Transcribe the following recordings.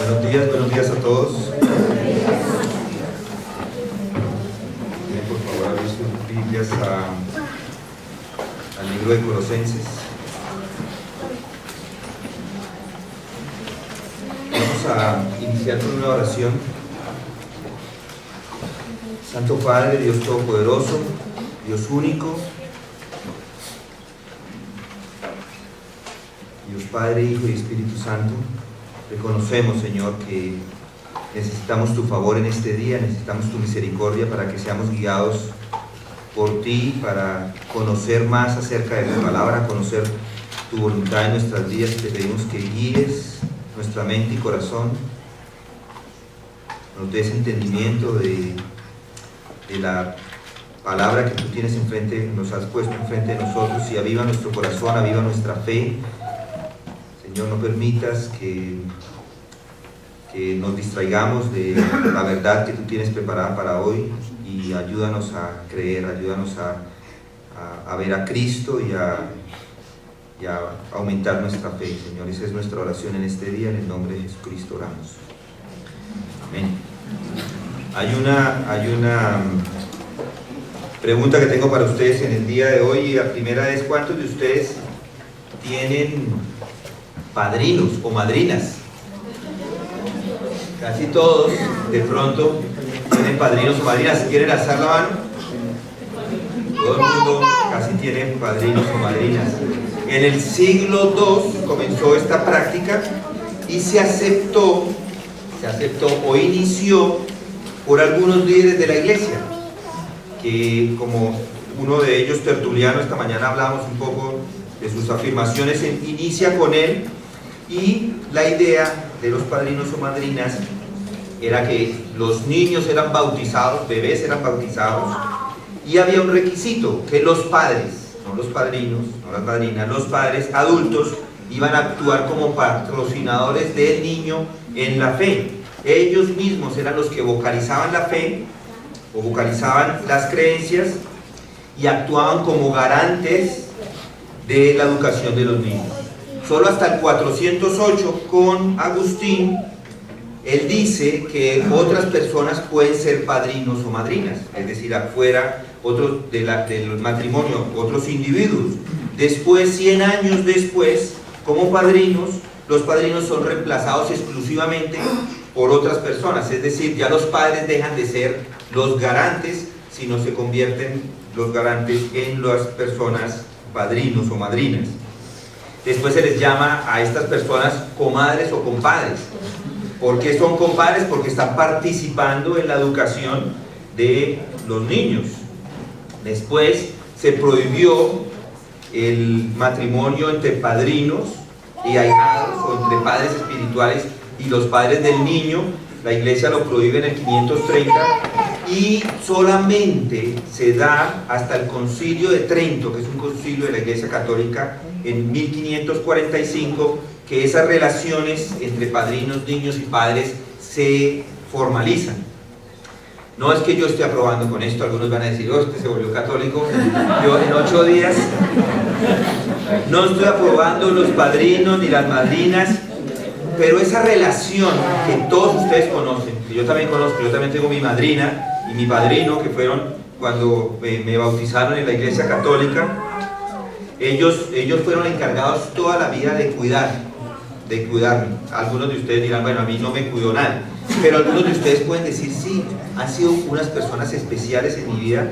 Buenos días a todos. Miren, por favor, abrir sus Biblias al libro de Colosenses. Vamos a iniciar con una oración. Santo Padre, Dios Todopoderoso, Dios único, Dios Padre, Hijo y Espíritu Santo, reconocemos, Señor, que necesitamos tu favor en este día, necesitamos tu misericordia para que seamos guiados por ti, para conocer más acerca de tu palabra, conocer tu voluntad en nuestras vidas. Te pedimos que guíes nuestra mente y corazón, nos des entendimiento de la palabra que tú tienes enfrente, nos has puesto enfrente de nosotros, y aviva nuestro corazón, aviva nuestra fe. Señor, no permitas que nos distraigamos de la verdad que tú tienes preparada para hoy, y ayúdanos a creer, ayúdanos a ver a Cristo y a aumentar nuestra fe, Señor. Esa es nuestra oración en este día, en el nombre de Jesucristo oramos. Amén. Hay una pregunta que tengo para ustedes en el día de hoy, y la primera es: ¿cuántos de ustedes tienen padrinos o madrinas? Casi todos, de pronto, tienen padrinos o madrinas. ¿Quieren alzar la mano? Todo el mundo casi tiene padrinos o madrinas. En el siglo II comenzó esta práctica y se aceptó o inició por algunos líderes de la iglesia, que, como uno de ellos, Tertuliano, esta mañana hablamos un poco de sus afirmaciones, inicia con él. Y la idea de los padrinos o madrinas era que los niños eran bautizados, bebés eran bautizados, y había un requisito: que los padres, no los padrinos, no las madrinas, los padres adultos iban a actuar como patrocinadores del niño en la fe. Ellos mismos eran los que vocalizaban la fe o vocalizaban las creencias y actuaban como garantes de la educación de los niños. Solo hasta el 408, con Agustín, él dice que otras personas pueden ser padrinos o madrinas, es decir, afuera otros del matrimonio, otros individuos. Después, 100 años después, como padrinos, los padrinos son reemplazados exclusivamente por otras personas, es decir, ya los padres dejan de ser los garantes, sino se convierten los garantes en las personas padrinos o madrinas. Después se les llama a estas personas comadres o compadres. ¿Por qué son compadres? Porque están participando en la educación de los niños. Después se prohibió el matrimonio entre padrinos y ahijados, o entre padres espirituales y los padres del niño. La iglesia lo prohíbe en el 530 y solamente se da hasta el Concilio de Trento, que es un concilio de la Iglesia Católica, en 1545, que esas relaciones entre padrinos, niños y padres se formalizan. No es que yo esté aprobando con esto, algunos van a decir: oh, este se volvió católico. Yo en 8 días no estoy aprobando los padrinos ni las madrinas, pero esa relación que todos ustedes conocen, que yo también conozco, yo también tengo mi madrina y mi padrino, que fueron cuando me bautizaron en la Iglesia Católica. Ellos fueron encargados toda la vida de cuidarme. Algunos de ustedes dirán: bueno, a mí no me cuidó nada. Pero algunos de ustedes pueden decir: sí, han sido unas personas especiales en mi vida.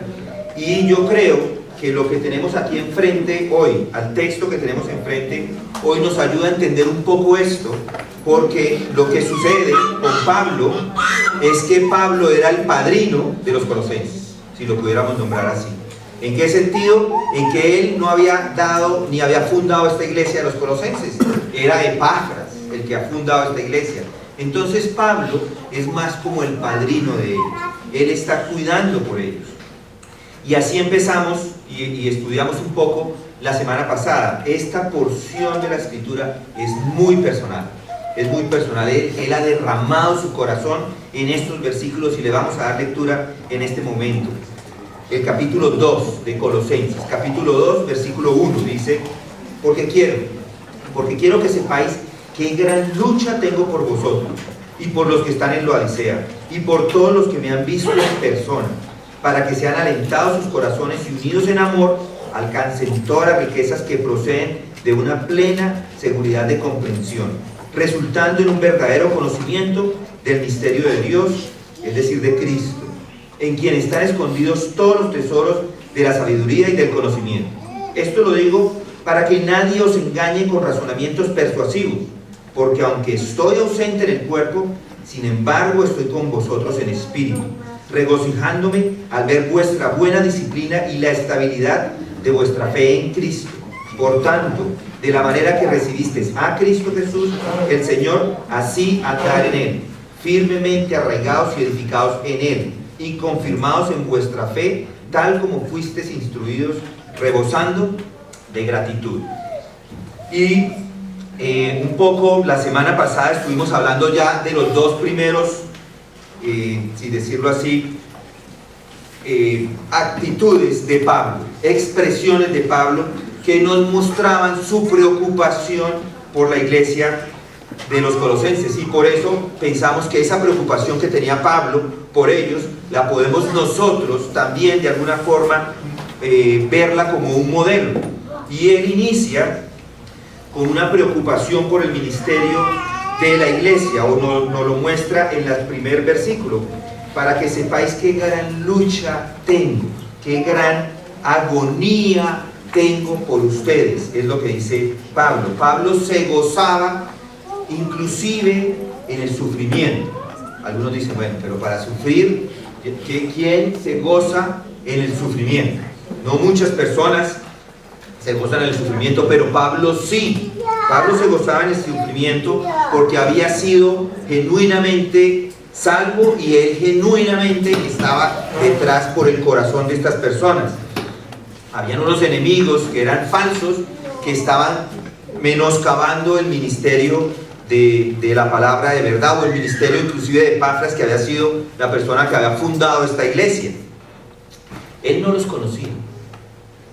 Y yo creo que lo que tenemos aquí enfrente hoy, al texto que tenemos enfrente hoy, nos ayuda a entender un poco esto, porque lo que sucede con Pablo es que Pablo era el padrino de los colosenses, si lo pudiéramos nombrar así. ¿En qué sentido? En que él no había dado ni había fundado esta iglesia de los colosenses, era Epafras el que ha fundado esta iglesia. Entonces Pablo es más como el padrino de ellos, él está cuidando por ellos. Y así empezamos y estudiamos un poco la semana pasada. Esta porción de la escritura es muy personal, él ha derramado su corazón en estos versículos, y le vamos a dar lectura en este momento. El capítulo 2 de Colosenses, capítulo 2, versículo 1, dice: porque quiero que sepáis qué gran lucha tengo por vosotros, y por los que están en Laodicea, y por todos los que me han visto en persona, para que sean alentados sus corazones y unidos en amor, alcancen todas las riquezas que proceden de una plena seguridad de comprensión, resultando en un verdadero conocimiento del misterio de Dios, es decir, de Cristo, en quien están escondidos todos los tesoros de la sabiduría y del conocimiento. Esto lo digo para que nadie os engañe con razonamientos persuasivos, porque aunque estoy ausente en el cuerpo, sin embargo estoy con vosotros en espíritu, regocijándome al ver vuestra buena disciplina y la estabilidad de vuestra fe en Cristo. Por tanto, de la manera que recibisteis a Cristo Jesús, el Señor, así andad en Él, firmemente arraigados y edificados en Él, y confirmados en vuestra fe, tal como fuisteis instruidos, rebosando de gratitud. Y un poco la semana pasada estuvimos hablando ya de los dos primeros, si decirlo así, actitudes de Pablo, expresiones de Pablo que nos mostraban su preocupación por la iglesia de los colosenses, y por eso pensamos que esa preocupación que tenía Pablo por ellos la podemos nosotros también de alguna forma verla como un modelo. Y él inicia con una preocupación por el ministerio de la iglesia, o nos lo muestra en el primer versículo, para que sepáis qué gran lucha tengo, qué gran agonía tengo por ustedes, es lo que dice Pablo. Pablo se gozaba inclusive en el sufrimiento. Algunos dicen, bueno, pero para sufrir, ¿quién se goza en el sufrimiento? No muchas personas se gozan en el sufrimiento, pero Pablo sí. Pablo se gozaba en el sufrimiento porque había sido genuinamente salvo, y él genuinamente estaba detrás por el corazón de estas personas. Habían unos enemigos que eran falsos, que estaban menoscabando el ministerio de la palabra de verdad, o el ministerio inclusive de Epafras, que había sido la persona que había fundado esta iglesia. Él no los conocía,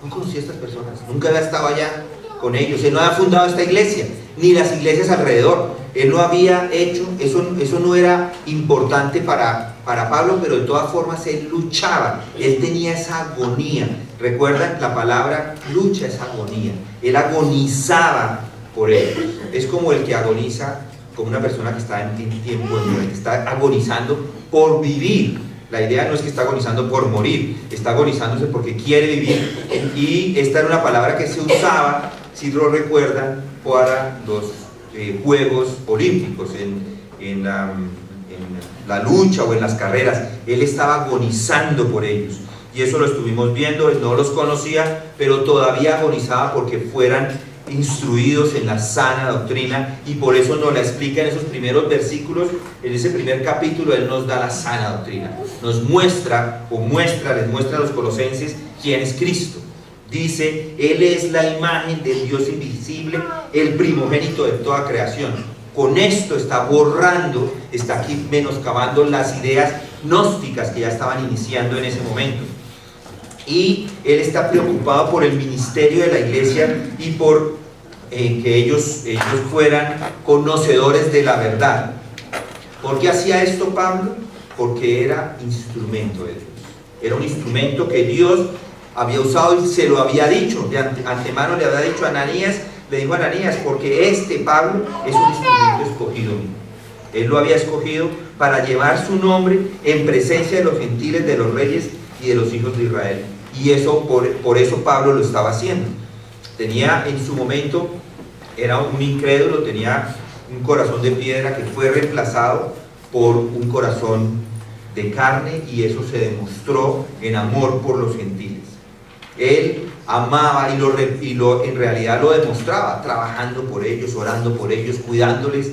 no conocía a estas personas, nunca había estado allá con ellos, él no había fundado esta iglesia, ni las iglesias alrededor, él no había hecho, eso no era importante para Pablo, pero de todas formas él luchaba, él tenía esa agonía. Recuerdan, la palabra lucha es agonía, él agonizaba por ellos. Es como el que agoniza, como una persona que está en tiempo de muerte, está agonizando por vivir. La idea no es que está agonizando por morir, está agonizándose porque quiere vivir. Y esta era una palabra que se usaba, si lo recuerdan, para los Juegos Olímpicos, en la lucha o en las carreras. Él estaba agonizando por ellos, y eso lo estuvimos viendo. Él no los conocía, pero todavía agonizaba porque fueran instruidos en la sana doctrina, y por eso nos la explica en esos primeros versículos. En ese primer capítulo él nos da la sana doctrina, nos muestra, les muestra a los colosenses quién es Cristo. Dice, Él es la imagen del Dios invisible, el primogénito de toda creación. Con esto está borrando, está aquí menoscabando las ideas gnósticas que ya estaban iniciando en ese momento. Y él está preocupado por el ministerio de la iglesia y por que ellos fueran conocedores de la verdad. ¿Por qué hacía esto Pablo? Porque era instrumento de Dios. Era un instrumento que Dios había usado y se lo había dicho. De antemano le había dicho a Ananías, le dijo a Ananías, porque Pablo es un instrumento escogido mío. Él lo había escogido para llevar su nombre en presencia de los gentiles, de los reyes y de los hijos de Israel. Y eso, por eso Pablo lo estaba haciendo. Tenía en su momento, era un incrédulo, tenía un corazón de piedra que fue reemplazado por un corazón de carne, y eso se demostró en amor por los gentiles. Él amaba en realidad lo demostraba, trabajando por ellos, orando por ellos, cuidándoles,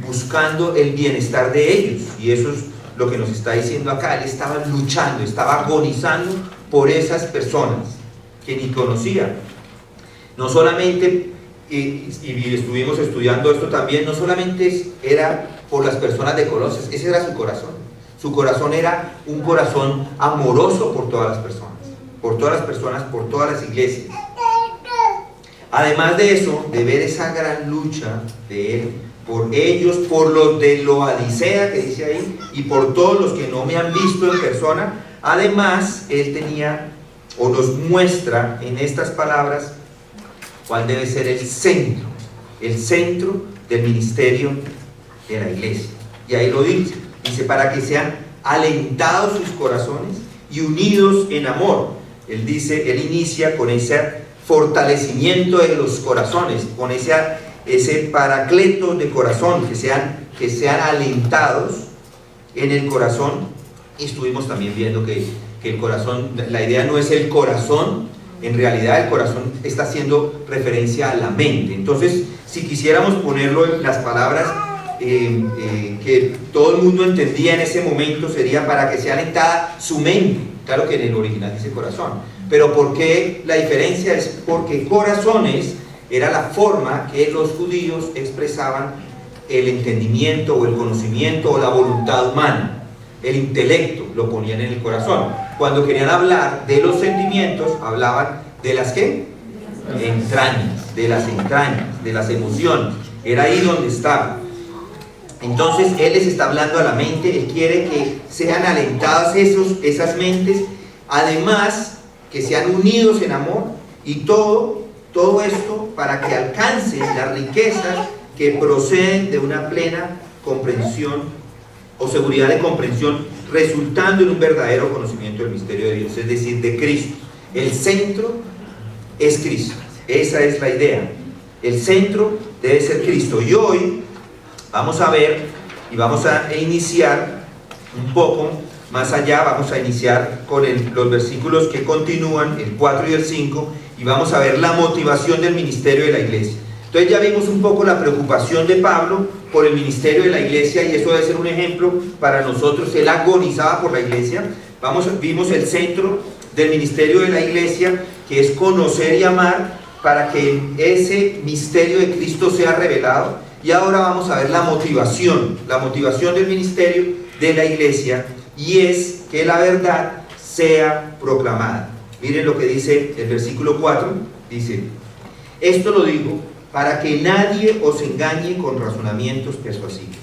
buscando el bienestar de ellos. Y eso es lo que nos está diciendo acá. Él estaba luchando, estaba agonizando por esas personas que ni conocía. No solamente, y estuvimos estudiando esto también, no solamente era por las personas de Colosas, ese era su corazón. Su corazón era un corazón amoroso por todas las personas, por todas las iglesias. Además de eso, de ver esa gran lucha de él por ellos, por los de Laodicea, que dice ahí, y por todos los que no me han visto en persona. Además, él tenía, o nos muestra en estas palabras, cuál debe ser el centro del ministerio de la iglesia. Y ahí lo dice, para que sean alentados sus corazones y unidos en amor. Él inicia con ese fortalecimiento de los corazones, con ese paracleto de corazón, que sean alentados en el corazón. Y estuvimos también viendo que el corazón, la idea no es el corazón, en realidad el corazón está haciendo referencia a la mente. Entonces, si quisiéramos ponerlo en las palabras que todo el mundo entendía en ese momento, sería para que sea alentada su mente. Claro que en el original dice corazón, pero ¿por qué la diferencia? Es porque corazones era la forma que los judíos expresaban el entendimiento o el conocimiento o la voluntad humana. El intelecto lo ponían en el corazón. Cuando querían hablar de los sentimientos, hablaban de las ¿qué? Entrañas, de las emociones. Era ahí donde estaba. Entonces Él les está hablando a la mente. Él quiere que sean alentadas esas mentes, además que sean unidos en amor, y todo esto para que alcancen las riquezas que proceden de una plena comprensión o seguridad de comprensión, resultando en un verdadero conocimiento del misterio de Dios, es decir, de Cristo. El centro es Cristo. Esa es la idea. El centro debe ser Cristo. Y hoy vamos a ver y vamos a iniciar un poco más allá. Vamos a iniciar con los versículos que continúan, el 4 y el 5, y vamos a ver la motivación del ministerio de la iglesia. Entonces ya vimos un poco la preocupación de Pablo por el ministerio de la iglesia, y eso debe ser un ejemplo para nosotros. Él agonizaba por la iglesia. Vimos el centro del ministerio de la iglesia, que es conocer y amar para que ese misterio de Cristo sea revelado. Y ahora vamos a ver la motivación del ministerio de la iglesia, y es que la verdad sea proclamada. Miren lo que dice el versículo 4, dice: esto lo digo para que nadie os engañe con razonamientos persuasivos,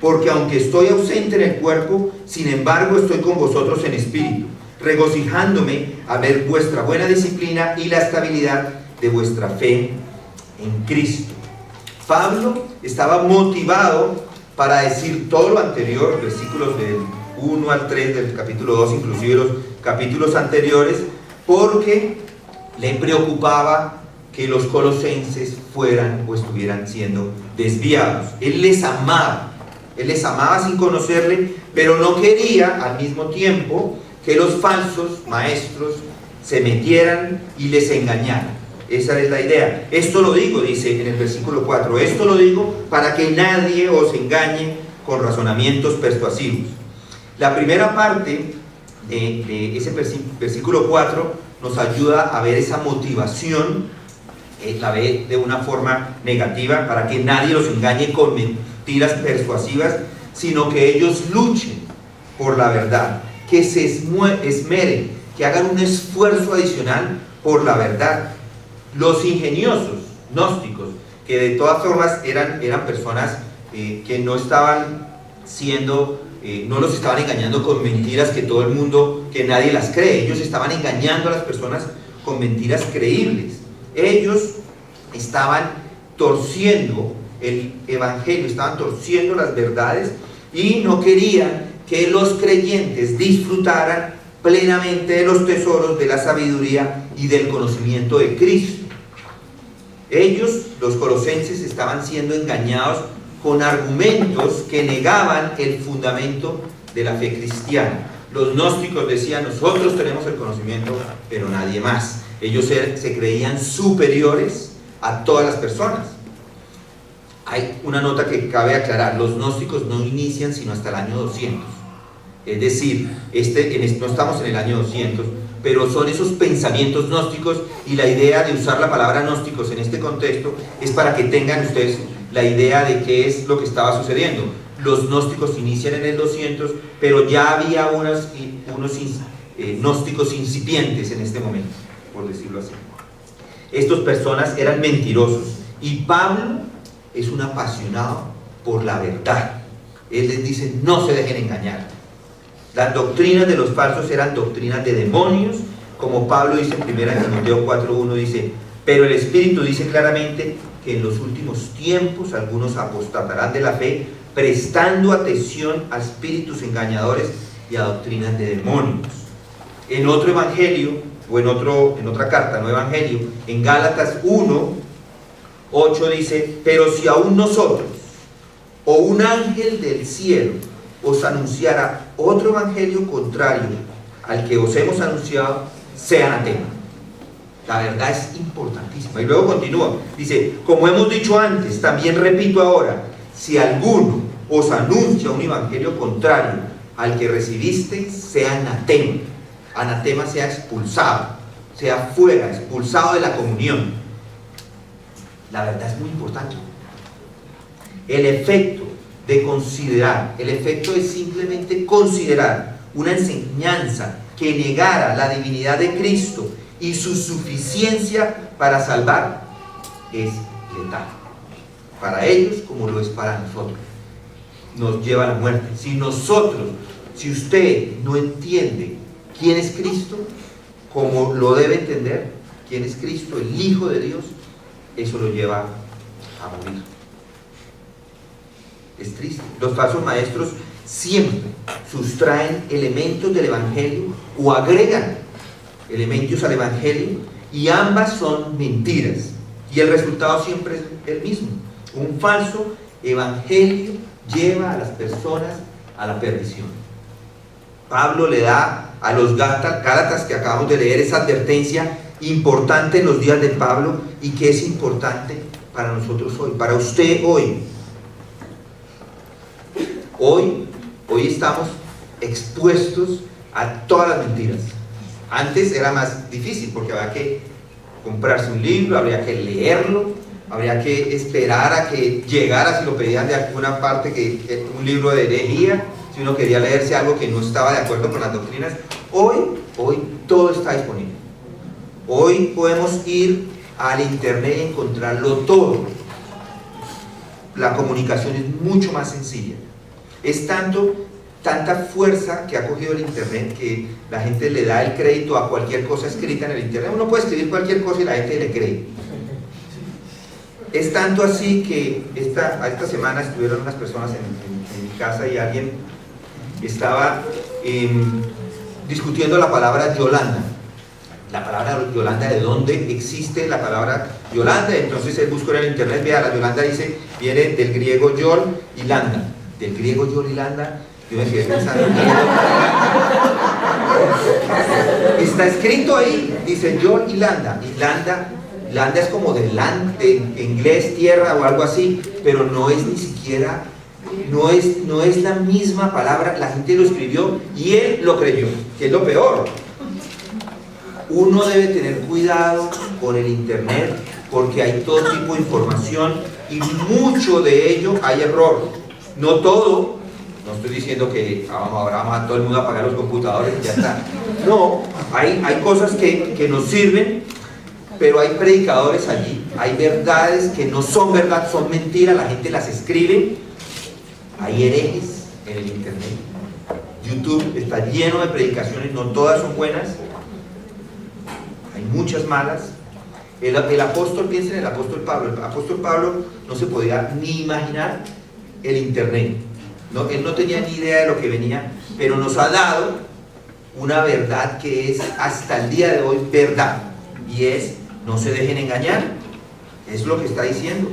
porque aunque estoy ausente en el cuerpo, sin embargo estoy con vosotros en espíritu, regocijándome a ver vuestra buena disciplina y la estabilidad de vuestra fe en Cristo. Pablo estaba motivado para decir todo lo anterior, versículos del 1 al 3 del capítulo 2, inclusive los capítulos anteriores, porque le preocupaba que los colosenses fueran o estuvieran siendo desviados. Él les amaba sin conocerle, pero no quería al mismo tiempo que los falsos maestros se metieran y les engañaran. Esa es la idea. Esto lo digo, dice en el versículo 4, esto lo digo para que nadie os engañe con razonamientos persuasivos. La primera parte de ese versículo 4 nos ayuda a ver esa motivación. La ve de una forma negativa, para que nadie los engañe con mentiras persuasivas, sino que ellos luchen por la verdad, que se esmeren, que hagan un esfuerzo adicional por la verdad. Los ingeniosos gnósticos, que de todas formas eran personas que no estaban no los estaban engañando con mentiras que nadie las cree. Ellos estaban engañando a las personas con mentiras creíbles. Ellos estaban torciendo el evangelio, estaban torciendo las verdades, y no querían que los creyentes disfrutaran plenamente de los tesoros de la sabiduría y del conocimiento de Cristo. Ellos, los colosenses, estaban siendo engañados con argumentos que negaban el fundamento de la fe cristiana. Los gnósticos decían: nosotros tenemos el conocimiento, pero nadie más. Ellos se creían superiores a todas las personas. Hay una nota que cabe aclarar: los gnósticos no inician sino hasta el año 200. Es decir, no estamos en el año 200, pero son esos pensamientos gnósticos, y la idea de usar la palabra gnósticos en este contexto es para que tengan ustedes la idea de qué es lo que estaba sucediendo. Los gnósticos inician en el 200, pero ya había unos gnósticos incipientes en este momento, por decirlo así. Estas personas eran mentirosos, y Pablo es un apasionado por la verdad. Él les dice, no se dejen engañar. Las doctrinas de los falsos eran doctrinas de demonios, como Pablo dice en 1 Timoteo 4:1, dice, pero el Espíritu dice claramente que en los últimos tiempos algunos apostatarán de la fe, prestando atención a espíritus engañadores y a doctrinas de demonios. En otro evangelio, o en otra carta, no evangelio, en Gálatas 1:8 dice, pero si aún nosotros, o un ángel del cielo, os anunciara otro evangelio contrario al que os hemos anunciado, sea anatema. La verdad es importantísima. Y luego continúa, dice, como hemos dicho antes, también repito ahora, si alguno os anuncia un evangelio contrario al que recibiste, sea anatema. Anatema sea expulsado, sea fuera, expulsado de la comunión. La verdad es muy importante. El efecto de considerar, el efecto de simplemente considerar una enseñanza que negara la divinidad de Cristo y su suficiencia para salvar es letal. Para ellos como lo es para nosotros. Nos lleva a la muerte. Si usted no entiende quién es Cristo, como lo debe entender, quién es Cristo, el Hijo de Dios, eso lo lleva a morir. Es triste. Los falsos maestros siempre sustraen elementos del Evangelio o agregan elementos al Evangelio, y ambas son mentiras, y el resultado siempre es el mismo. Un falso evangelio lleva a las personas a la perdición. Pablo le da a los Gálatas que acabamos de leer esa advertencia importante en los días de Pablo, y que es importante para nosotros hoy, para usted hoy. Hoy estamos expuestos a todas las mentiras. Antes era más difícil porque había que comprarse un libro, habría que leerlo, habría que esperar a que llegara, si lo pedían de alguna parte, que un libro de herejía, si uno quería leerse algo que no estaba de acuerdo con las doctrinas. Hoy todo está disponible. Hoy podemos ir al internet y encontrarlo todo. La comunicación es mucho más sencilla. Es tanta fuerza que ha cogido el internet que la gente le da el crédito a cualquier cosa escrita en el internet. Uno puede escribir cualquier cosa y la gente le cree. Es tanto así que esta semana estuvieron unas personas en mi casa y alguien estaba discutiendo la palabra Yolanda. La palabra Yolanda, ¿de dónde existe la palabra Yolanda? Entonces él buscó en el internet, vea, la Yolanda dice, viene del griego Yol y Landa. Del griego Yol y Landa, yo me quedé pensando, está escrito ahí, dice Yol y Landa. Y Landa es como de land, en inglés, tierra o algo así, pero no es ni siquiera, no es la misma palabra. La gente lo escribió y él lo creyó, que es lo peor. Uno debe tener cuidado con el internet porque hay todo tipo de información y mucho de ello hay error. No todo, no estoy diciendo que ahora vamos a todo el mundo a apagar los computadores y ya está. No, hay cosas que nos sirven, pero hay predicadores allí, hay verdades que no son verdad, son mentiras, la gente las escribe. Hay herejes en el internet. YouTube está lleno de predicaciones, no todas son buenas, hay muchas malas. El apóstol, piensen en el apóstol Pablo. El apóstol Pablo no se podía ni imaginar el internet, no, él no tenía ni idea de lo que venía, pero nos ha dado una verdad que es hasta el día de hoy verdad, y es: no se dejen engañar. Es lo que está diciendo,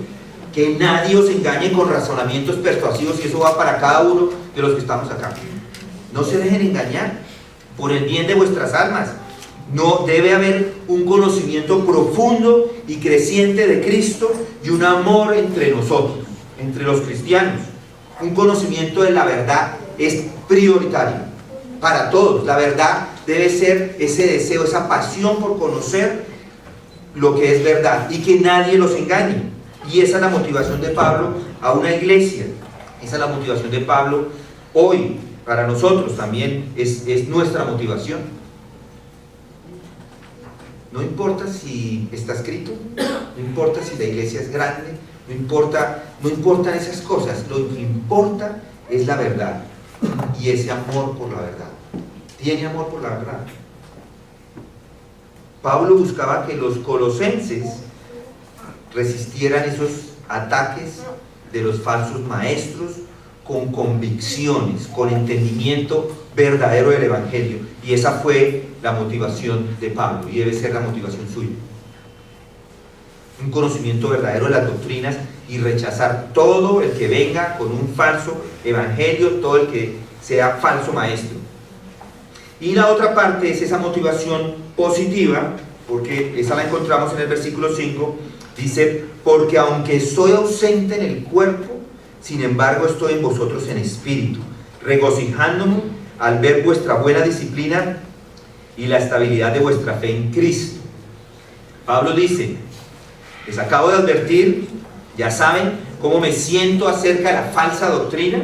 que nadie os engañe con razonamientos persuasivos, y eso va para cada uno de los que estamos acá. No se dejen engañar por el bien de vuestras almas. No debe haber un conocimiento profundo y creciente de Cristo y un amor entre nosotros, entre los cristianos. Un conocimiento de la verdad es prioritario para todos. La verdad debe ser ese deseo, esa pasión por conocer lo que es verdad y que nadie los engañe. Y esa es la motivación de Pablo a una iglesia. Esa es la motivación de Pablo hoy. Para nosotros también es nuestra motivación. No importa si está escrito, no importa si la iglesia es grande, No importan esas cosas, lo que importa es la verdad y ese amor por la verdad. Tiene amor por la verdad. Pablo buscaba que los colosenses resistieran esos ataques de los falsos maestros con convicciones, con entendimiento verdadero del Evangelio. Y esa fue la motivación de Pablo y debe ser la motivación suya. Un conocimiento verdadero de las doctrinas y rechazar todo el que venga con un falso evangelio, todo el que sea falso maestro. Y la otra parte es esa motivación positiva, porque esa la encontramos en el versículo 5, dice: porque aunque estoy ausente en el cuerpo, sin embargo estoy en vosotros en espíritu, regocijándome al ver vuestra buena disciplina y la estabilidad de vuestra fe en Cristo. Pablo dice: les acabo de advertir, ya saben cómo me siento acerca de la falsa doctrina,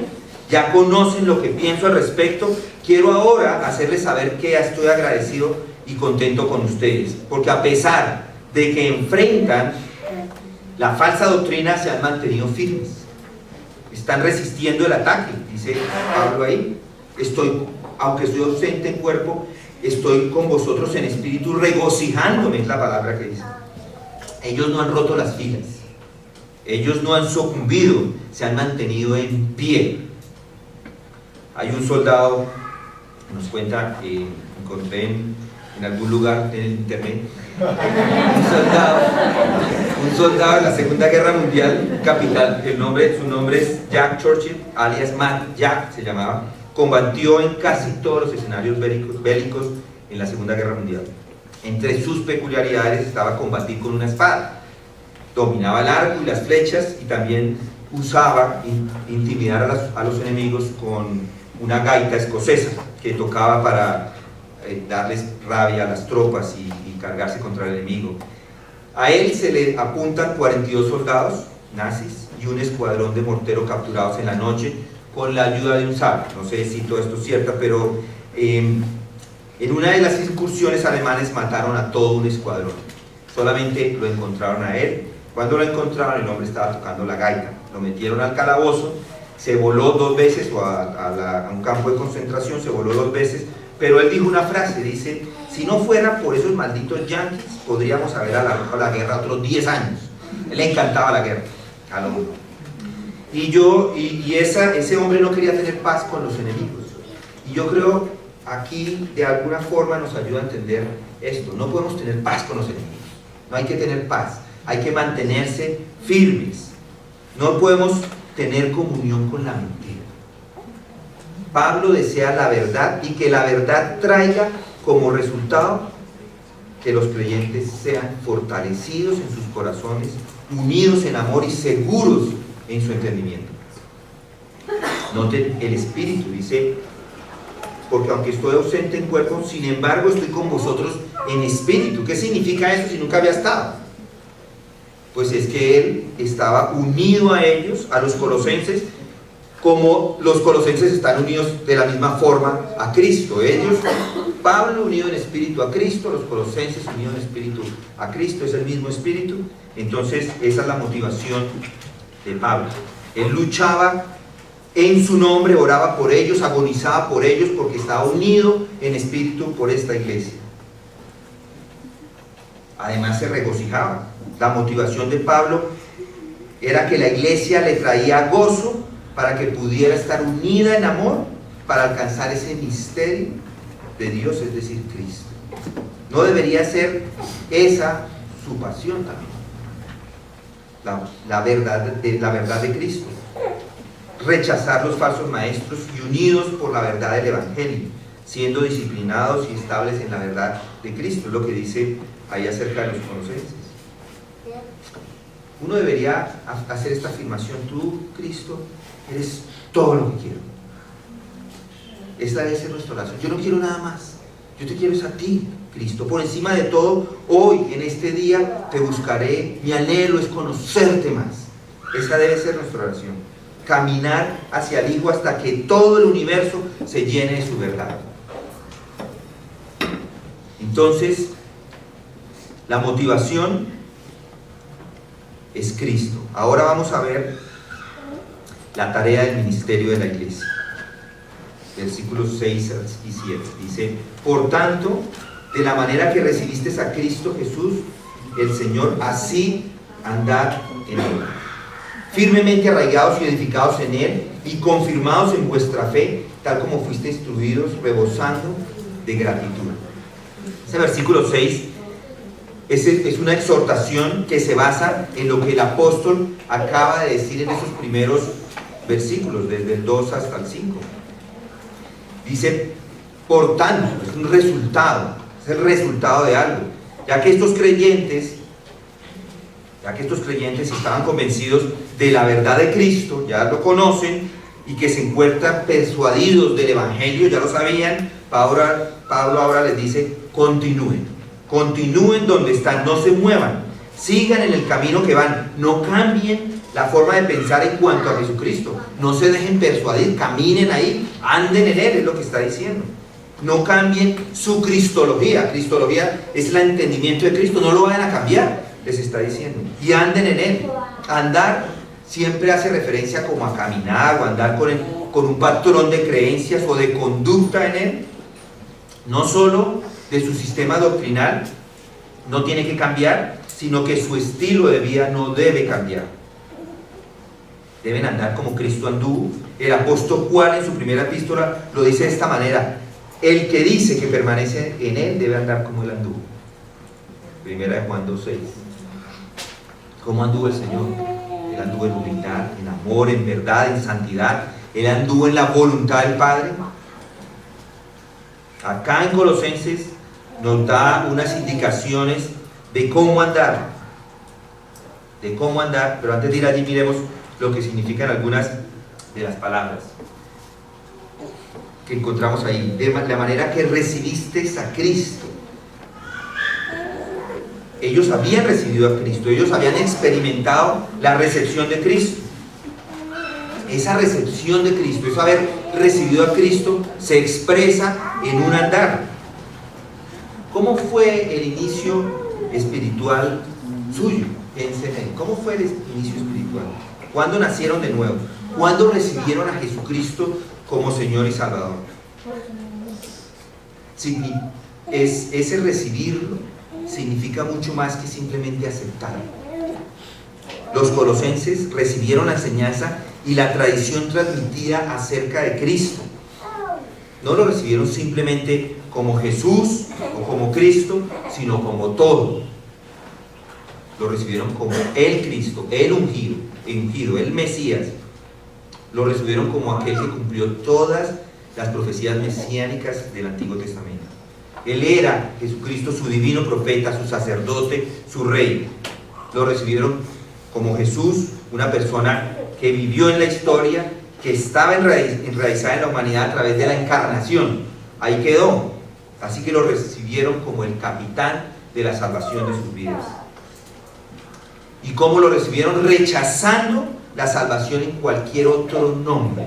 ya conocen lo que pienso al respecto. Quiero ahora hacerles saber que estoy agradecido y contento con ustedes, porque a pesar de que enfrentan la falsa doctrina, se han mantenido firmes, están resistiendo el ataque. Dice Pablo ahí: aunque estoy ausente en cuerpo, estoy con vosotros en espíritu, regocijándome, es la palabra que dice. Ellos no han roto las filas, ellos no han sucumbido, se han mantenido en pie. Hay un soldado, nos cuenta, encontré en algún lugar en el internet, un soldado de la Segunda Guerra Mundial, capitán, su nombre es Jack Churchill, alias Mad Jack se llamaba, combatió en casi todos los escenarios bélicos en la Segunda Guerra Mundial. Entre sus peculiaridades estaba combatir con una espada, dominaba el arco y las flechas, y también usaba intimidar a los enemigos con una gaita escocesa que tocaba para darles rabia a las tropas y cargarse contra el enemigo. A él se le apuntan 42 soldados nazis y un escuadrón de morteros capturados en la noche con la ayuda de un sable. No sé si todo esto es cierto, pero en una de las incursiones alemanes mataron a todo un escuadrón. Solamente lo encontraron a él. Cuando lo encontraron, el hombre estaba tocando la gaita. Lo metieron al calabozo, se voló 2 veces, o a un campo de concentración, se voló 2 veces, pero él dijo una frase, dice: si no fuera por esos malditos yanquis, podríamos haber alargado la guerra otros 10 años. Él le encantaba la guerra al hombre. Y ese hombre no quería tener paz con los enemigos. Y yo creo aquí de alguna forma nos ayuda a entender esto. No podemos tener paz con los enemigos, no hay que tener paz, hay que mantenerse firmes. No podemos tener comunión con la mentira. Pablo desea la verdad y que la verdad traiga como resultado que los creyentes sean fortalecidos en sus corazones, unidos en amor y seguros en su entendimiento. Noten el espíritu, dice: porque aunque estoy ausente en cuerpo, sin embargo estoy con vosotros en espíritu. ¿Qué significa eso si nunca había estado? Pues es que él estaba unido a ellos, a los colosenses, como los colosenses están unidos de la misma forma a Cristo. Ellos, Pablo unido en espíritu a Cristo, los colosenses unidos en espíritu a Cristo, es el mismo espíritu. Entonces esa es la motivación de Pablo. Él luchaba en su nombre, oraba por ellos, agonizaba por ellos, porque estaba unido en espíritu por esta iglesia. Además se regocijaba. La motivación de Pablo era que la iglesia le traía gozo para que pudiera estar unida en amor para alcanzar ese misterio de Dios, es decir, Cristo. ¿No debería ser esa su pasión también? La verdad de Cristo. Rechazar los falsos maestros y unidos por la verdad del Evangelio, siendo disciplinados y estables en la verdad de Cristo. Es lo que dice ahí acerca de los colosenses. Uno debería hacer esta afirmación: tú, Cristo, eres todo lo que quiero. Esta debe ser nuestra oración. Yo no quiero nada más, yo te quiero es a ti, Cristo. Por encima de todo, hoy, en este día, te buscaré. Mi anhelo es conocerte más. Esa debe ser nuestra oración. Caminar hacia el Hijo hasta que todo el universo se llene de su verdad. Entonces, la motivación es Cristo. Ahora vamos a ver la tarea del ministerio de la iglesia. Versículos 6 y 7. Dice: por tanto, de la manera que recibiste a Cristo Jesús, el Señor, así andad en Él, firmemente arraigados y edificados en Él, y confirmados en vuestra fe, tal como fuiste instruidos, rebosando de gratitud. Ese versículo 6 es una exhortación que se basa en lo que el apóstol acaba de decir en esos primeros versículos, desde el 2 hasta el 5. Dice, por tanto, es un resultado, es el resultado de algo, ya que estos creyentes estaban convencidos de la verdad de Cristo, ya lo conocen, y que se encuentran persuadidos del Evangelio, ya lo sabían. Pablo ahora les dice: continúen donde están, no se muevan, sigan en el camino que van, no cambien la forma de pensar en cuanto a Jesucristo, no se dejen persuadir, caminen ahí, anden en Él, es lo que está diciendo. No cambien su cristología. Cristología es el entendimiento de Cristo, no lo vayan a cambiar, les está diciendo, y anden en Él. Andar siempre hace referencia como a caminar o andar con un patrón de creencias o de conducta en Él. No solo de su sistema doctrinal no tiene que cambiar, sino que su estilo de vida no debe cambiar. Deben andar como Cristo anduvo. El apóstol Juan en su primera epístola lo dice de esta manera: el que dice que permanece en Él debe andar como Él anduvo. Primera de Juan 2:6. ¿Cómo anduvo el Señor? Él anduvo en humildad, en amor, en verdad, en santidad. Él anduvo en la voluntad del Padre. Acá en Colosenses nos da unas indicaciones de cómo andar. Pero antes de ir allí, miremos lo que significan algunas de las palabras que encontramos ahí. De la manera que recibiste a Cristo. Ellos habían recibido a Cristo, ellos habían experimentado la recepción de Cristo. Esa recepción de Cristo, eso haber recibido a Cristo, se expresa en un andar. ¿Cómo fue el inicio espiritual suyo? Piensen en él. ¿Cómo fue el inicio espiritual? ¿Cuándo nacieron de nuevo? ¿Cuándo recibieron a Jesucristo como Señor y Salvador? Ese recibirlo significa mucho más que simplemente aceptarlo. Los colosenses recibieron la enseñanza y la tradición transmitida acerca de Cristo. No lo recibieron simplemente como Jesús o como Cristo, sino como todo. Lo recibieron como el Cristo, el ungido, el Mesías. Lo recibieron como aquel que cumplió todas las profecías mesiánicas del Antiguo Testamento. Él era Jesucristo, su divino profeta, su sacerdote, su rey. Lo recibieron como Jesús, una persona que vivió en la historia, que estaba enraizada en la humanidad a través de la encarnación. Ahí quedó. Así que lo recibieron como el capitán de la salvación de sus vidas. ¿Y cómo lo recibieron? Rechazando la salvación en cualquier otro nombre.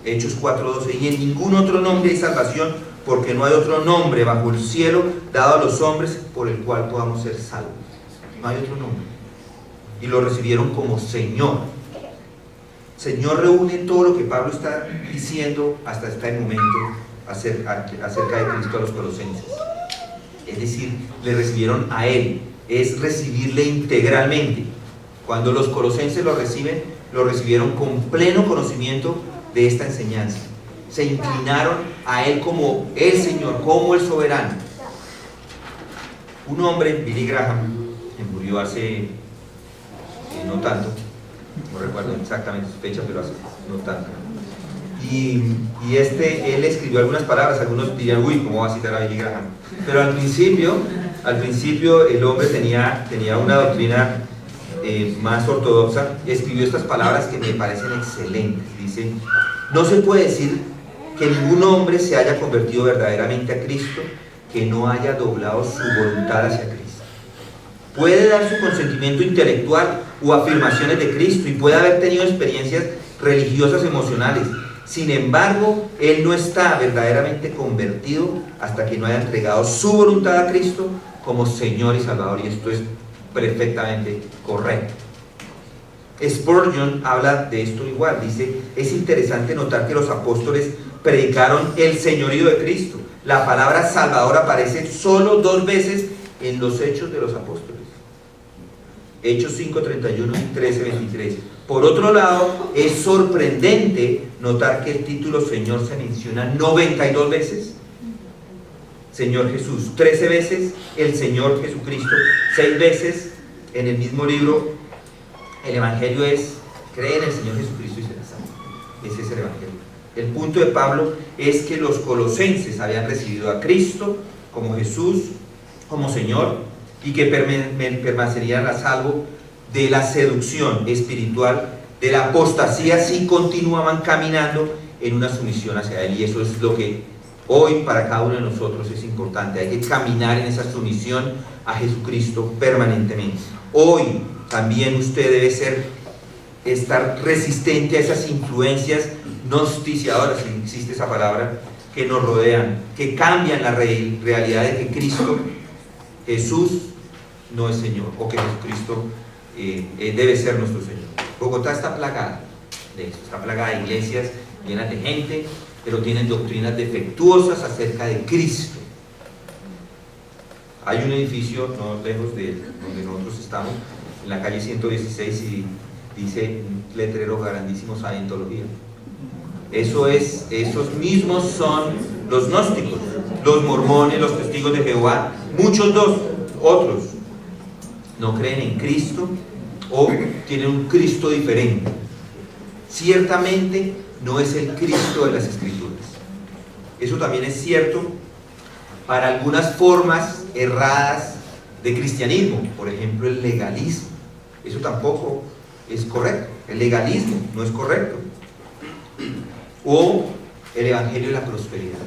Hechos 4:12. Y en ningún otro nombre hay salvación, porque no hay otro nombre bajo el cielo dado a los hombres por el cual podamos ser salvos. No hay otro nombre. Y lo recibieron como Señor. Señor reúne todo lo que Pablo está diciendo hasta este momento acerca de Cristo a los colosenses. Es decir, le recibieron a Él. Es recibirle integralmente. Cuando los colosenses lo recibieron con pleno conocimiento de esta enseñanza. Se inclinaron a Él como el Señor, como el soberano. Un hombre, Billy Graham, que murió hace no tanto, no recuerdo exactamente su fecha, pero hace no tanto. Y él escribió algunas palabras. Algunos dirían: uy, ¿cómo va a citar a Billy Graham? Pero al principio el hombre tenía una doctrina más ortodoxa. Escribió estas palabras que me parecen excelentes. Dice: no se puede decir que ningún hombre se haya convertido verdaderamente a Cristo que no haya doblado su voluntad hacia Cristo. Puede dar su consentimiento intelectual o afirmaciones de Cristo y puede haber tenido experiencias religiosas emocionales. Sin embargo, él no está verdaderamente convertido hasta que no haya entregado su voluntad a Cristo como Señor y Salvador. Y esto es perfectamente correcto. Spurgeon habla de esto igual, dice: es interesante notar que los apóstoles predicaron el señorío de Cristo. La palabra Salvador aparece solo 2 veces en los Hechos de los Apóstoles. Hechos 5:31 y 13:23. Por otro lado, es sorprendente notar que el título Señor se menciona 92 veces. Señor Jesús 13 veces, el Señor Jesucristo 6 veces. En el mismo libro, el Evangelio es: cree en el Señor Jesucristo y serás salvo. Ese es el Evangelio. El punto de Pablo es que los colosenses habían recibido a Cristo como Jesús, como Señor, y que permanecerían a salvo de la seducción espiritual, de la apostasía, si continuaban caminando en una sumisión hacia Él. Y eso es lo que hoy para cada uno de nosotros es importante. Hay que caminar en esa sumisión a Jesucristo permanentemente. Hoy también usted debe estar resistente a esas influencias gnosticiadoras, si existe esa palabra, que nos rodean, que cambian la realidad de que Cristo Jesús no es Señor, o que Jesucristo debe ser nuestro Señor. Bogotá está plagada de esto, está plagada de iglesias llenas de gente, pero tienen doctrinas defectuosas acerca de Cristo. Hay un edificio no lejos de donde nosotros estamos, en la calle 116, y dice un letrero grandísimo: Scientología. Esos mismos son los gnósticos, los mormones, los testigos de Jehová. Muchos otros no creen en Cristo o tienen un Cristo diferente. Ciertamente no es el Cristo de las Escrituras. Eso también es cierto para algunas formas erradas de cristianismo, por ejemplo el legalismo. Eso tampoco es correcto. El legalismo no es correcto. O el evangelio de la prosperidad,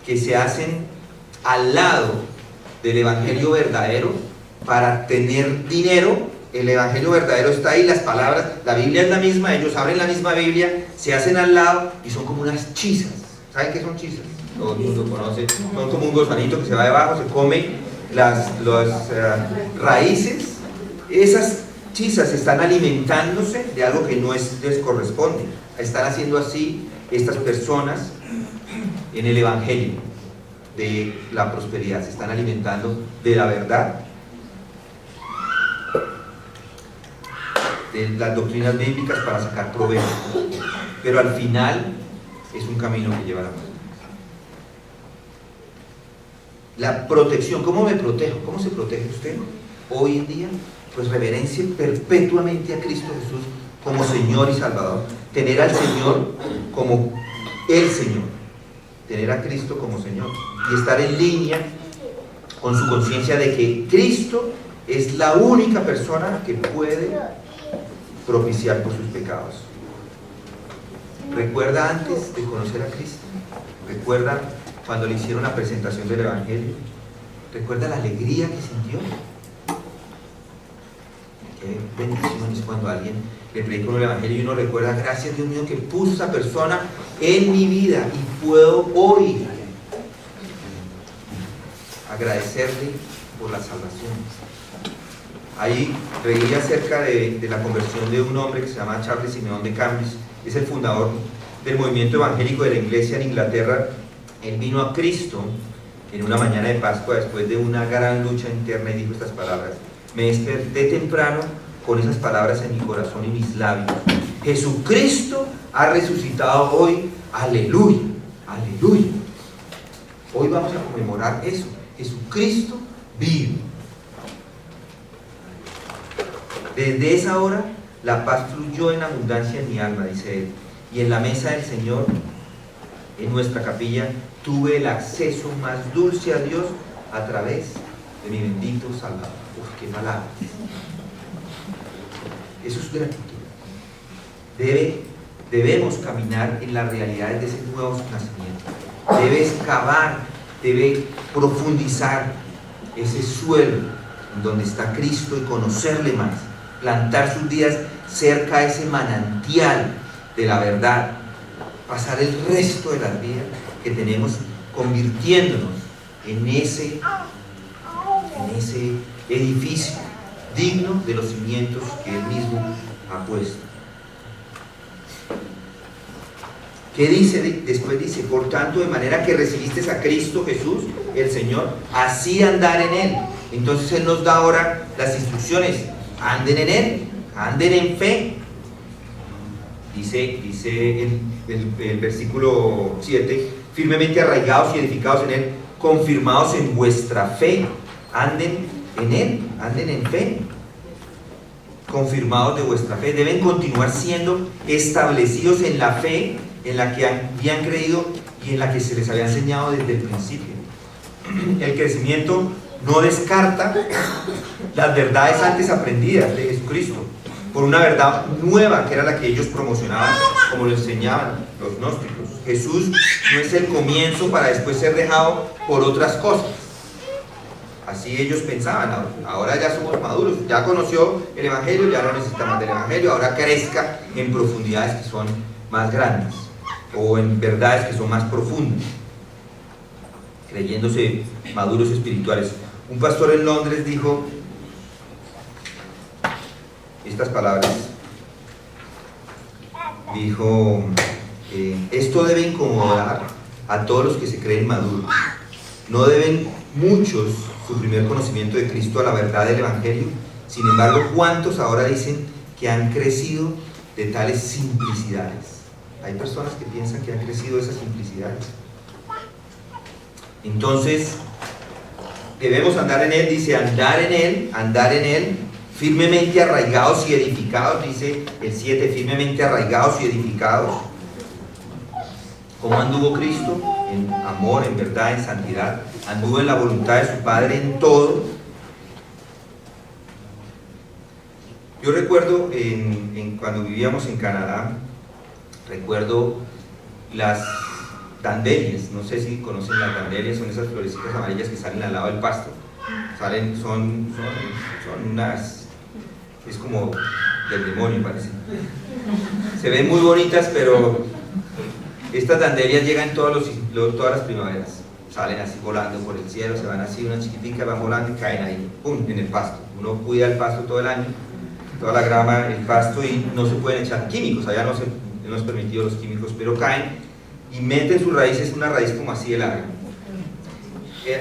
que se hacen al lado del evangelio verdadero para tener dinero. El evangelio verdadero está ahí, las palabras, la Biblia es la misma, ellos abren la misma Biblia, se hacen al lado y son como unas chisas. ¿Saben qué son chisas? Todo el mundo conoce. Son como un gusanito que se va debajo, se come las raíces. Esas chisas están alimentándose de algo que no les corresponde. Están haciendo así estas personas en el evangelio de la prosperidad. Se están alimentando de la verdad, de las doctrinas bíblicas para sacar provecho, pero al final es un camino que lleva a la muerte. La protección, ¿cómo me protejo? ¿Cómo se protege usted hoy en día? Pues reverencie perpetuamente a Cristo Jesús como Señor y Salvador, tener al Señor como el Señor, tener a Cristo como Señor y estar en línea con su conciencia de que Cristo es la única persona que puede propiciar por sus pecados. ¿Recuerda antes de conocer a Cristo? ¿Recuerda cuando le hicieron la presentación del Evangelio? ¿Recuerda la alegría que sintió? Qué bendición es cuando alguien le predica el Evangelio y uno recuerda: gracias Dios mío que puso esa persona en mi vida y puedo hoy agradecerle por la salvación. Ahí leí acerca de la conversión de un hombre que se llama Charles Simeón de Cambridge. Es el fundador del movimiento evangélico de la iglesia en Inglaterra. Él vino a Cristo en una mañana de Pascua después de una gran lucha interna y dijo estas palabras: me desperté temprano con esas palabras en mi corazón y mis labios: Jesucristo ha resucitado hoy, aleluya, aleluya. Hoy vamos a conmemorar eso: Jesucristo vive. Desde esa hora la paz fluyó en abundancia en mi alma, dice él, y en la mesa del Señor, en nuestra capilla, tuve el acceso más dulce a Dios a través de mi bendito Salvador. Uf, qué palabras. Eso es gratitud. Debemos caminar en las realidades de ese nuevo nacimiento. Debe excavar, debe profundizar ese suelo en donde está Cristo y conocerle más, plantar sus días cerca a ese manantial de la verdad, pasar el resto de las vidas que tenemos convirtiéndonos en ese edificio digno de los cimientos que Él mismo ha puesto. ¿Qué dice? Después dice, por tanto, de manera que recibiste a Cristo Jesús, el Señor, así andar en Él. Entonces Él nos da ahora las instrucciones: anden en Él, anden en fe. Dice el versículo 7, firmemente arraigados y edificados en Él, confirmados en vuestra fe. Anden en Él, anden en fe, confirmados de vuestra fe. Deben continuar siendo establecidos en la fe en la que habían creído y en la que se les había enseñado desde el principio. El crecimiento no descarta las verdades antes aprendidas de Jesucristo por una verdad nueva que era la que ellos promocionaban, como lo enseñaban los gnósticos. Jesús no es el comienzo para después ser dejado por otras cosas. Así ellos pensaban. Ahora ya somos maduros, ya conoció el Evangelio, ya no necesita más del Evangelio, ahora crezca en profundidades que son más grandes o en verdades que son más profundas, creyéndose maduros espirituales. Un pastor en Londres dijo estas palabras, dijo, esto debe incomodar a todos los que se creen maduros. No deben muchos su primer conocimiento de Cristo a la verdad del Evangelio. Sin embargo, ¿cuántos ahora dicen que han crecido de tales simplicidades? Hay personas que piensan que han crecido de esas simplicidades. Entonces, debemos andar en Él, dice, andar en Él, firmemente arraigados y edificados, dice el 7, firmemente arraigados y edificados. ¿Cómo anduvo Cristo? En amor, en verdad, en santidad. Anduvo en la voluntad de su Padre en todo. Yo recuerdo cuando vivíamos en Canadá, recuerdo las dandelias. No sé si conocen las dandelias, son esas florecitas amarillas que salen al lado del pasto. Son unas, es como del demonio, parece. Se ven muy bonitas, pero estas dandelias llegan todas las primaveras. Salen así volando por el cielo, se van así, una chiquitica, van volando y caen ahí, ¡pum!, en el pasto. Uno cuida el pasto todo el año, toda la grama, el pasto, y no se pueden echar químicos, allá no es permitido los químicos, pero caen y meten sus raíces, una raíz como así de larga.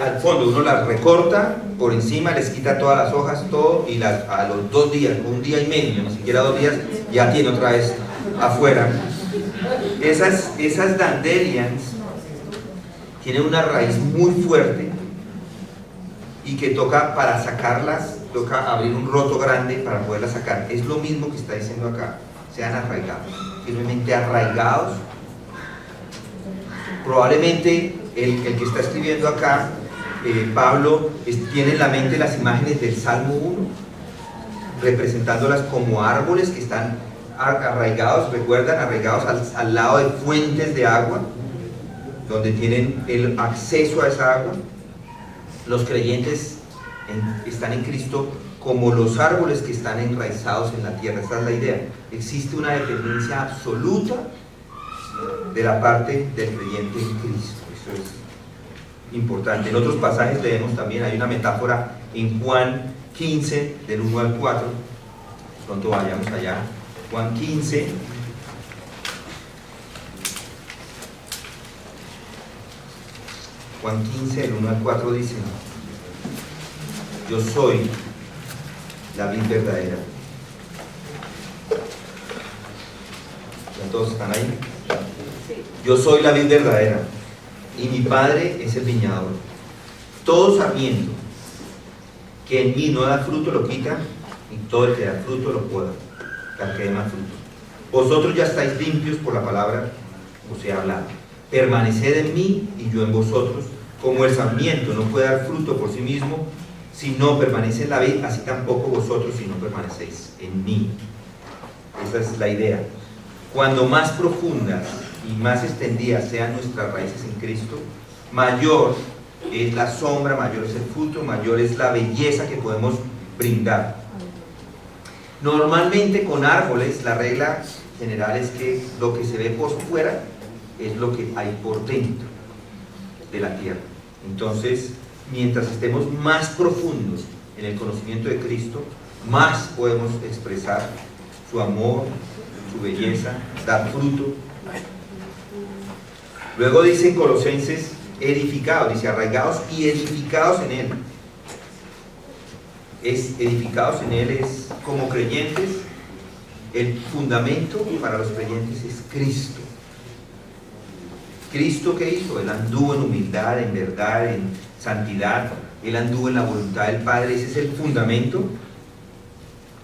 Al fondo uno las recorta, por encima les quita todas las hojas, todo, y a los 2 días, 1 día y medio, ni siquiera 2 días, ya tiene otra vez afuera. Esas dandelias tienen una raíz muy fuerte y que para sacarlas, toca abrir un roto grande para poderlas sacar. Es lo mismo que está diciendo acá: sean arraigados, firmemente arraigados. Probablemente el que está escribiendo acá, Pablo, tiene en la mente las imágenes del Salmo 1, representándolas como árboles que están arraigados, recuerdan, arraigados al lado de fuentes de agua, donde tienen el acceso a esa agua. Los creyentes están en Cristo como los árboles que están enraizados en la tierra. Esa es la idea. Existe una dependencia absoluta de la parte del creyente en Cristo. Eso es importante. En otros pasajes leemos también, hay una metáfora en Juan 15, del 1 al 4. Pronto vayamos allá. Juan 15. Juan 15, del 1 al 4 dice: yo soy la vid verdadera. ¿Ya todos están ahí? Yo soy la vid verdadera y mi Padre es el viñador. Todo sarmiento que en mí no da fruto lo quita, y todo el que da fruto lo poda, para que dé más fruto. Vosotros ya estáis limpios por la palabra os he hablado. Permaneced en mí y yo en vosotros. Como el sarmiento no puede dar fruto por sí mismo si no permanece en la vid, así tampoco vosotros si no permanecéis en mí. Esa es la idea. Cuando más profundas y más extendidas sean nuestras raíces en Cristo, mayor es la sombra, mayor es el fruto, mayor es la belleza que podemos brindar. Normalmente con árboles la regla general es que lo que se ve por fuera es lo que hay por dentro de la tierra. Entonces, mientras estemos más profundos en el conocimiento de Cristo, más podemos expresar su amor, su belleza, dar fruto. Luego dice en Colosenses, edificados, dice arraigados y edificados en Él. Edificados en Él es como creyentes, el fundamento para los creyentes es Cristo. ¿Cristo qué hizo? Él anduvo en humildad, en verdad, en santidad, Él anduvo en la voluntad del Padre, ese es el fundamento,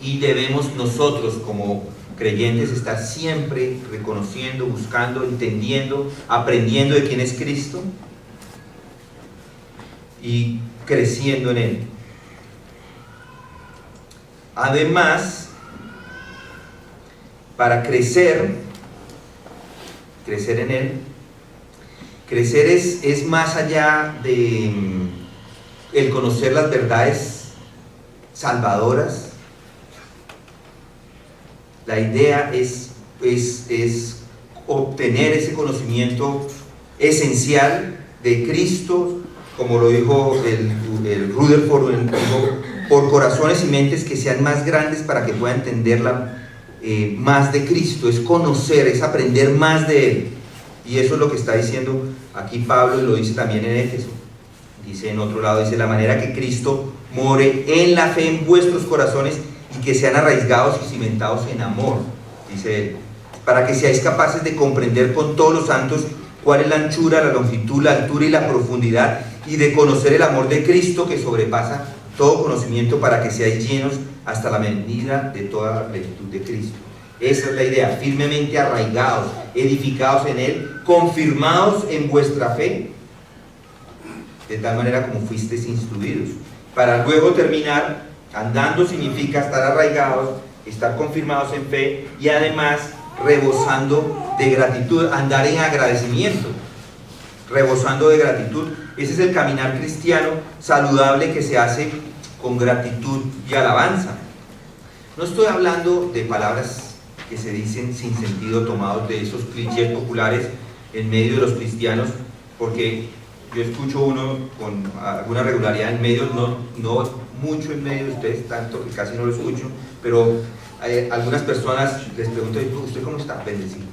y debemos nosotros como creyentes estar siempre reconociendo, buscando, entendiendo, aprendiendo de quién es Cristo y creciendo en Él. Además, para crecer en Él, crecer es más allá de el conocer las verdades salvadoras. La idea es obtener ese conocimiento esencial de Cristo, como lo dijo el Rutherford, dijo, por corazones y mentes que sean más grandes para que puedan entenderla más de Cristo. Es conocer, es aprender más de Él. Y eso es lo que está diciendo aquí Pablo, y lo dice también en Éfeso. Dice en otro lado, dice, la manera que Cristo more en la fe en vuestros corazones y que sean arraigados y cimentados en amor, dice él, para que seáis capaces de comprender con todos los santos cuál es la anchura, la longitud, la altura y la profundidad, y de conocer el amor de Cristo que sobrepasa todo conocimiento, para que seáis llenos hasta la medida de toda la plenitud de Cristo. Esa es la idea, firmemente arraigados, edificados en Él, confirmados en vuestra fe, de tal manera como fuisteis instruidos, para luego terminar. Andando significa estar arraigados, estar confirmados en fe y además rebosando de gratitud, andar en agradecimiento, rebosando de gratitud. Ese es el caminar cristiano saludable que se hace con gratitud y alabanza. No estoy hablando de palabras que se dicen sin sentido, tomados de esos clichés populares en medio de los cristianos, porque yo escucho uno con alguna regularidad en medios, no mucho en medio de ustedes, tanto que casi no lo escucho, pero algunas personas les pregunto, ¿usted cómo está? Bendecido.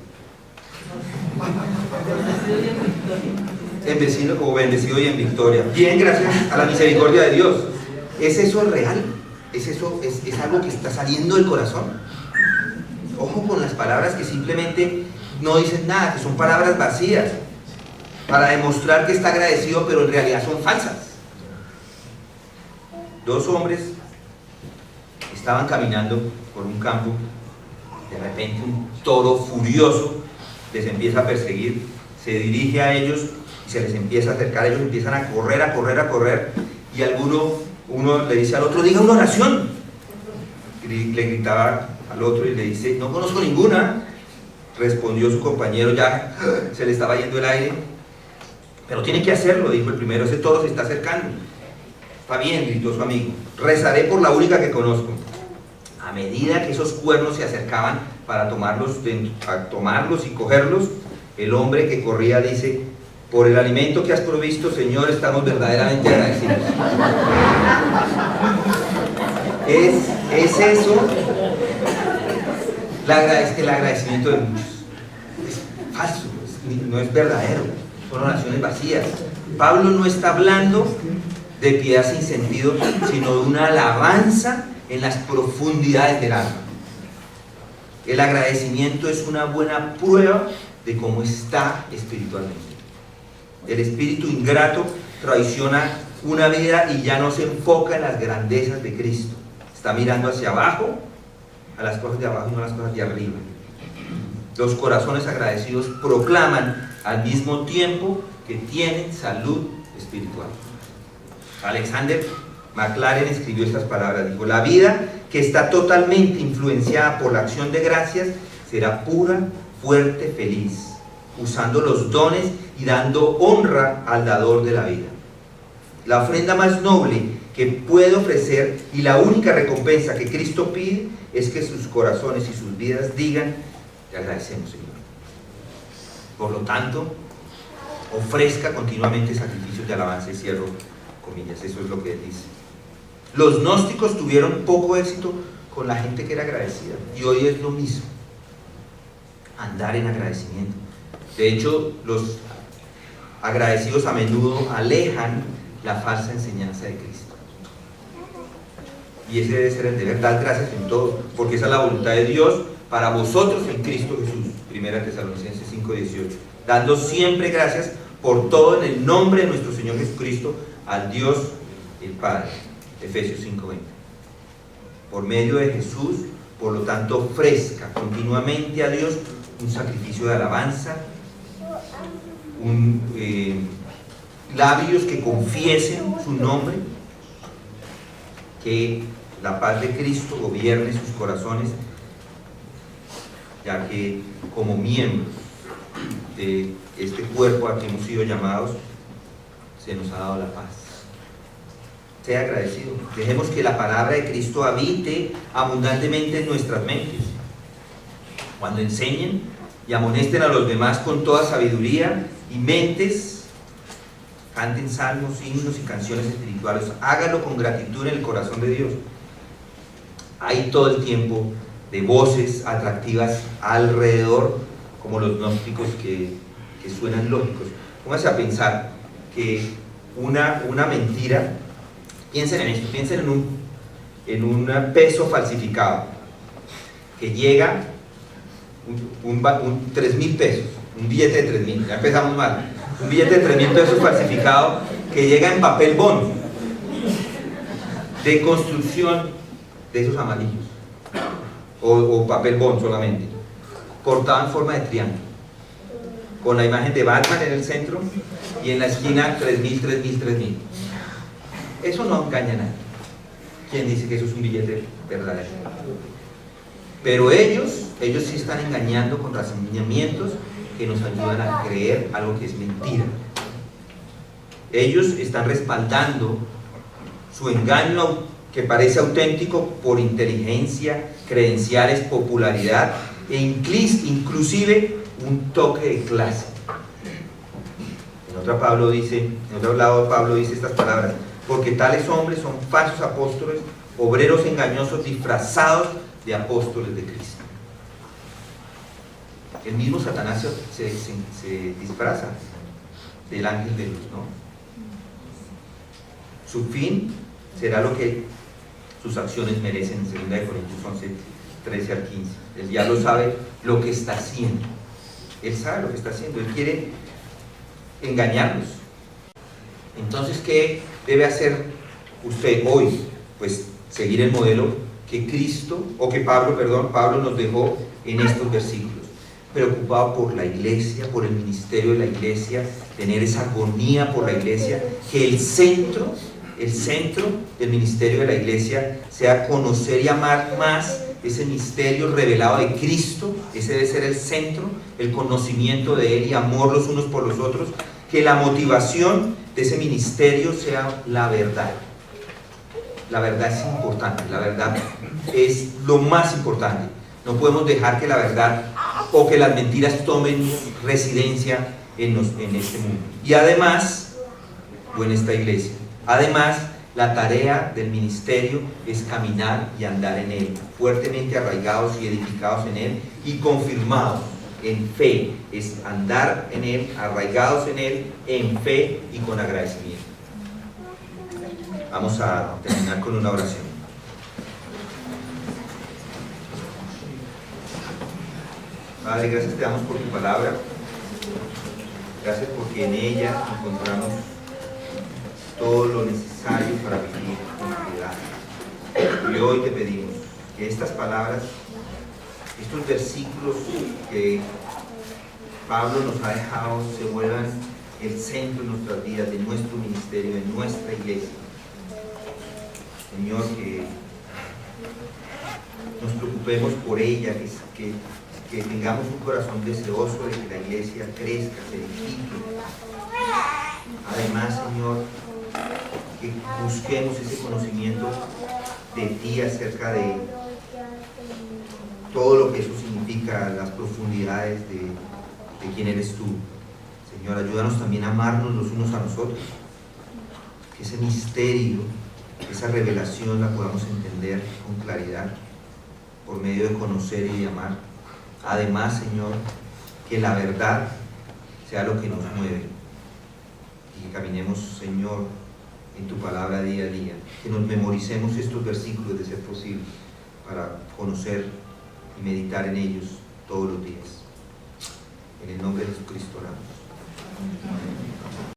Bendecido y en victoria. Bien, gracias a la misericordia de Dios. ¿Es eso real? ¿Es algo que está saliendo del corazón? Ojo con las palabras que simplemente no dicen nada, que son palabras vacías, para demostrar que está agradecido, pero en realidad son falsas. Dos hombres estaban caminando por un campo, de repente un toro furioso les empieza a perseguir, se dirige a ellos y se les empieza a acercar, ellos empiezan a correr, y uno le dice al otro, diga una oración, y le gritaba al otro y le dice, no conozco ninguna. Respondió su compañero, ya se le estaba yendo el aire, pero tiene que hacerlo, dijo el primero, ese toro se está acercando. Está bien, gritó su amigo, rezaré por la única que conozco. A medida que esos cuernos se acercaban para tomarlos y cogerlos, el hombre que corría dice, por el alimento que has provisto, Señor, estamos verdaderamente agradecidos. ¿Es eso el agradecimiento de muchos? Es falso, no es verdadero, son oraciones vacías. Pablo no está hablando de piedad sin sentido, sino de una alabanza en las profundidades del alma. El agradecimiento es una buena prueba de cómo está espiritualmente. El espíritu ingrato traiciona una vida y ya no se enfoca en las grandezas de Cristo. Está mirando hacia abajo, a las cosas de abajo y no a las cosas de arriba. Los corazones agradecidos proclaman al mismo tiempo que tienen salud espiritual. Alexander McLaren escribió estas palabras, dijo, la vida que está totalmente influenciada por la acción de gracias será pura, fuerte, feliz, usando los dones y dando honra al dador de la vida. La ofrenda más noble que puede ofrecer y la única recompensa que Cristo pide es que sus corazones y sus vidas digan, te agradecemos, Señor. Por lo tanto, ofrezca continuamente sacrificios de alabanza, y cierro comillas, eso es lo que él dice. Los gnósticos tuvieron poco éxito con la gente que era agradecida, y hoy es lo mismo, andar en agradecimiento. De hecho, los agradecidos a menudo alejan la falsa enseñanza de Cristo. Y ese debe ser el deber, dar gracias en todo, porque esa es la voluntad de Dios para vosotros en Cristo Jesús. 1 Tesalonicenses 5:18. Dando siempre gracias por todo en el nombre de nuestro Señor Jesucristo, al Dios el Padre. Efesios 5:20. Por medio de Jesús, por lo tanto, ofrezca continuamente a Dios un sacrificio de alabanza, labios que confiesen su nombre, que la paz de Cristo gobierne sus corazones, ya que como miembros de este cuerpo a que hemos sido llamados, se nos ha dado la paz. Sea agradecido. Dejemos que la palabra de Cristo habite abundantemente en nuestras mentes. Cuando enseñen y amonesten a los demás con toda sabiduría y mentes, canten salmos, himnos y canciones espirituales. Hágalo con gratitud en el corazón de Dios. Hay todo el tiempo de voces atractivas alrededor, como los gnósticos que suenan lógicos. Pónganse a pensar que una mentira, piensen en esto, piensen en un peso falsificado que llega 3.000 pesos, un billete de 3.000, ya empezamos mal, un billete de 3.000 pesos falsificado que llega en papel bond de construcción de esos amarillos o papel bond solamente, cortado en forma de triángulo, con la imagen de Batman en el centro y en la esquina 3.000, 3.000, 3.000. Eso no engaña a nadie. ¿Quién dice que eso es un billete verdadero? Pero ellos sí están engañando con razonamientos que nos ayudan a creer algo que es mentira. Ellos están respaldando su engaño que parece auténtico por inteligencia, credenciales, popularidad e inclusive un toque de clase. En otro lado Pablo dice estas palabras: porque tales hombres son falsos apóstoles, obreros engañosos disfrazados de apóstoles de Cristo. El mismo Satanás se disfraza del ángel de luz, ¿no? Su fin será lo que sus acciones merecen, en 2 Corintios 11, 13 al 15. El diablo sabe lo que está haciendo. Él sabe lo que está haciendo. Él quiere engañarlos. Entonces, ¿qué debe hacer usted hoy? Pues seguir el modelo que Pablo nos dejó en estos versículos. Preocupado por la iglesia, por el ministerio de la iglesia, tener esa agonía por la iglesia, que el centro del ministerio de la iglesia sea conocer y amar más ese misterio revelado de Cristo. Ese debe ser el centro, el conocimiento de Él y amor los unos por los otros. Que la motivación de ese ministerio sea la verdad. La verdad es importante, la verdad es lo más importante. No podemos dejar que la verdad o que las mentiras tomen residencia en este mundo. Y además, o en esta iglesia, además, la tarea del ministerio es caminar y andar en Él, fuertemente arraigados y edificados en Él y confirmados en fe. Es andar en Él, arraigados en Él, en fe y con agradecimiento. Vamos a terminar con una oración. Padre, gracias te damos por tu palabra. Gracias porque en ella encontramos todo lo necesario para vivir con piedad. Y hoy te pedimos que estas palabras, estos versículos que Pablo nos ha dejado, se vuelvan el centro de nuestras vidas, de nuestro ministerio, de nuestra iglesia. Señor, que nos preocupemos por ella, que tengamos un corazón deseoso de que la iglesia crezca, se edifique. Además, Señor, que busquemos ese conocimiento de ti acerca de todo lo que eso significa, las profundidades de quién eres tú. Señor, ayúdanos también a amarnos los unos a nosotros, que ese misterio esa revelación la podamos entender con claridad por medio de conocer y de amar. Además, Señor, que la verdad sea lo que nos mueve y que caminemos, Señor, en tu palabra día a día, que nos memoricemos estos versículos de ser posible para conocer y meditar en ellos todos los días. En el nombre de Jesucristo oramos.